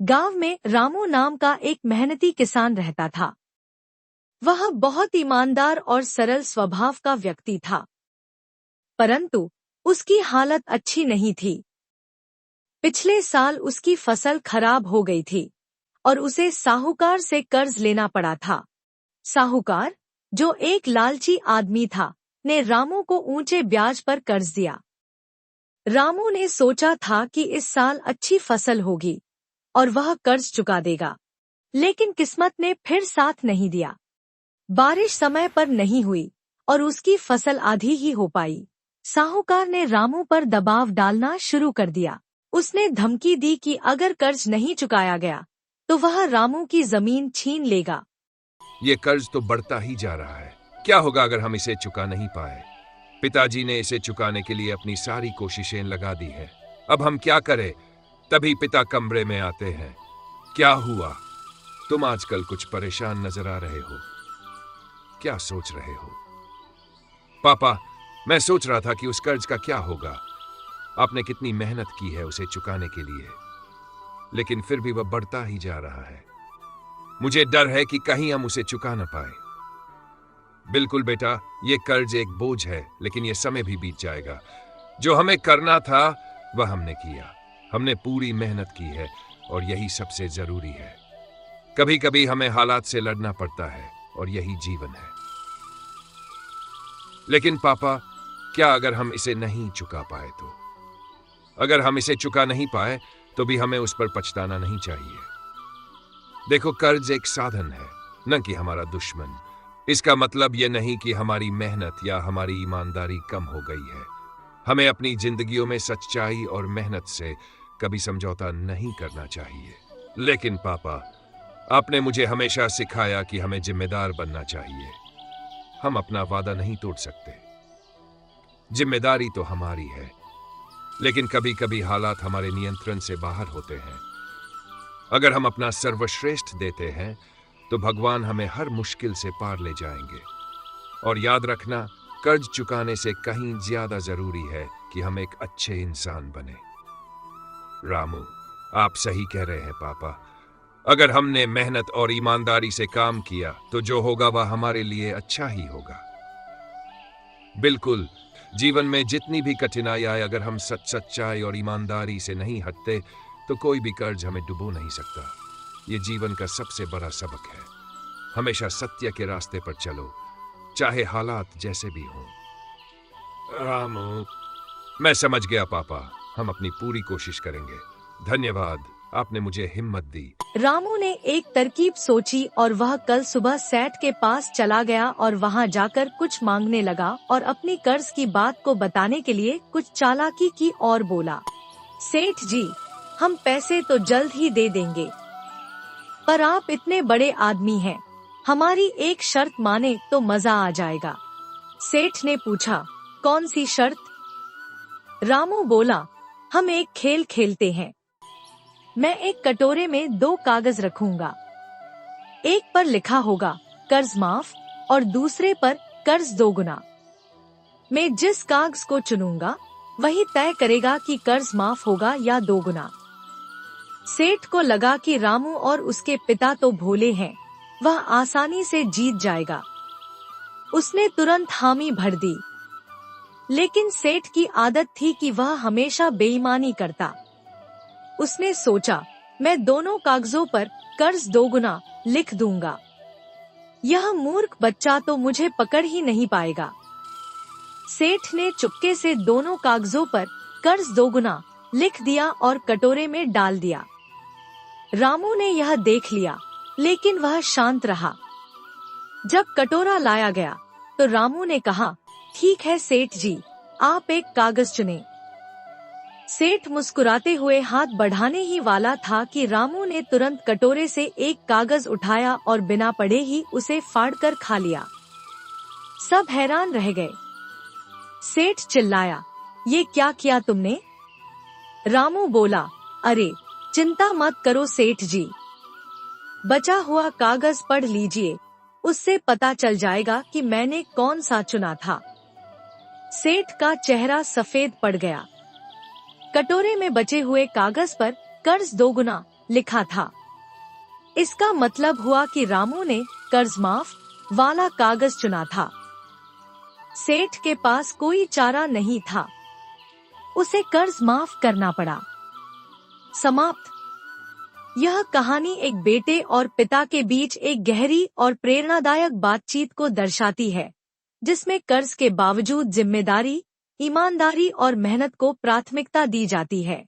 गांव में रामू नाम का एक मेहनती किसान रहता था। वह बहुत ईमानदार और सरल स्वभाव का व्यक्ति था, परंतु उसकी हालत अच्छी नहीं थी। पिछले साल उसकी फसल खराब हो गई थी और उसे साहूकार से कर्ज लेना पड़ा था। साहूकार, जो एक लालची आदमी था, ने रामू को ऊंचे ब्याज पर कर्ज दिया। रामू ने सोचा था कि इस साल अच्छी फसल होगी और वह कर्ज चुका देगा, लेकिन किस्मत ने फिर साथ नहीं दिया। बारिश समय पर नहीं हुई और उसकी फसल आधी ही हो पाई। साहूकार ने रामू पर दबाव डालना शुरू कर दिया। उसने धमकी दी कि अगर कर्ज नहीं चुकाया गया तो वह रामू की जमीन छीन लेगा। ये कर्ज तो बढ़ता ही जा रहा है। क्या होगा अगर हम इसे चुका नहीं पाए? पिताजी ने इसे चुकाने के लिए अपनी सारी कोशिशें लगा दी हैं। अब हम क्या करें? तभी पिता कमरे में आते हैं। क्या हुआ? तुम आजकल कुछ परेशान नजर आ रहे हो। क्या सोच रहे हो? पापा, मैं सोच रहा था कि उस कर्ज का क्या होगा। आपने कितनी मेहनत की है उसे चुकाने के लिए, लेकिन फिर भी वह बढ़ता ही जा रहा है। मुझे डर है कि कहीं हम उसे चुका न पाए। बिल्कुल बेटा, यह कर्ज एक बोझ है, लेकिन यह समय भी बीत जाएगा। जो हमें करना था वह हमने किया। हमने पूरी मेहनत की है और यही सबसे जरूरी है। कभी कभी हमें हालात से लड़ना पड़ता है और यही जीवन है। लेकिन पापा, क्या अगर हम इसे नहीं चुका पाए तो? अगर हम इसे चुका नहीं पाए तो भी हमें उस पर पछताना नहीं चाहिए। देखो, कर्ज एक साधन है, न कि हमारा दुश्मन। इसका मतलब यह नहीं कि हमारी मेहनत या हमारी ईमानदारी कम हो गई है। हमें अपनी जिंदगियों में सच्चाई और मेहनत से कभी समझौता नहीं करना चाहिए। लेकिन पापा, आपने मुझे हमेशा सिखाया कि हमें जिम्मेदार बनना चाहिए। हम अपना वादा नहीं तोड़ सकते। जिम्मेदारी तो हमारी है, लेकिन कभी कभी हालात हमारे नियंत्रण से बाहर होते हैं। अगर हम अपना सर्वश्रेष्ठ देते हैं तो भगवान हमें हर मुश्किल से पार ले जाएंगे। और याद रखना, कर्ज चुकाने से कहीं ज्यादा जरूरी है कि हम एक अच्छे इंसान बने। रामू, आप सही कह रहे हैं पापा। अगर हमने मेहनत और ईमानदारी से काम किया तो जो होगा वह हमारे लिए अच्छा ही होगा। बिल्कुल, जीवन में जितनी भी कठिनाई आए, अगर हम सच्चाई और ईमानदारी से नहीं हटते तो कोई भी कर्ज हमें डुबो नहीं सकता। ये जीवन का सबसे बड़ा सबक है। हमेशा सत्य के रास्ते पर चलो, चाहे हालात जैसे भी हों। रामू, मैं समझ गया पापा। हम अपनी पूरी कोशिश करेंगे। धन्यवाद, आपने मुझे हिम्मत दी। रामू ने एक तरकीब सोची और वह कल सुबह सेठ के पास चला गया और वहां जाकर कुछ मांगने लगा और अपनी कर्ज की बात को बताने के लिए कुछ चालाकी की और बोला, सेठ जी, हम पैसे तो जल्द ही दे देंगे, पर आप इतने बड़े आदमी हैं, हमारी एक शर्त माने तो मजा आ जाएगा। सेठ ने पूछा, कौन सी शर्त? रामू बोला, हम एक खेल खेलते हैं। मैं एक कटोरे में 2 कागज रखूंगा। एक पर लिखा होगा कर्ज माफ और दूसरे पर कर्ज 2 गुना। मैं जिस कागज को चुनूंगा वही तय करेगा कि कर्ज माफ होगा या 2 गुना। सेठ को लगा कि रामू और उसके पिता तो भोले हैं, वह आसानी से जीत जाएगा। उसने तुरंत हामी भर दी। लेकिन सेठ की आदत थी कि वह हमेशा बेईमानी करता। उसने सोचा, मैं दोनों कागजों पर कर्ज 2 गुना लिख दूंगा। यह मूर्ख बच्चा तो मुझे पकड़ ही नहीं पाएगा। सेठ ने चुपके से दोनों कागजों पर कर्ज 2 गुना लिख दिया और कटोरे में डाल दिया। रामू ने यह देख लिया, लेकिन वह शांत रहा। जब कटोरा लाया गया तो रामू ने कहा, ठीक है सेठ जी, आप एक कागज चुनें। सेठ मुस्कुराते हुए हाथ बढ़ाने ही वाला था कि रामू ने तुरंत कटोरे से एक कागज उठाया और बिना पढ़े ही उसे फाड़कर खा लिया। सब हैरान रह गए। सेठ चिल्लाया, ये क्या किया तुमने? रामू बोला, अरे चिंता मत करो सेठ जी, बचा हुआ कागज पढ़ लीजिए, उससे पता चल जाएगा कि मैंने कौन सा चुना था। सेठ का चेहरा सफेद पड़ गया। कटोरे में बचे हुए कागज पर कर्ज 2 गुना लिखा था। इसका मतलब हुआ कि रामू ने कर्ज माफ वाला कागज चुना था। सेठ के पास कोई चारा नहीं था, उसे कर्ज माफ करना पड़ा। समाप्त। यह कहानी एक बेटे और पिता के बीच एक गहरी और प्रेरणादायक बातचीत को दर्शाती है, जिसमें कर्ज के बावजूद जिम्मेदारी, ईमानदारी और मेहनत को प्राथमिकता दी जाती है।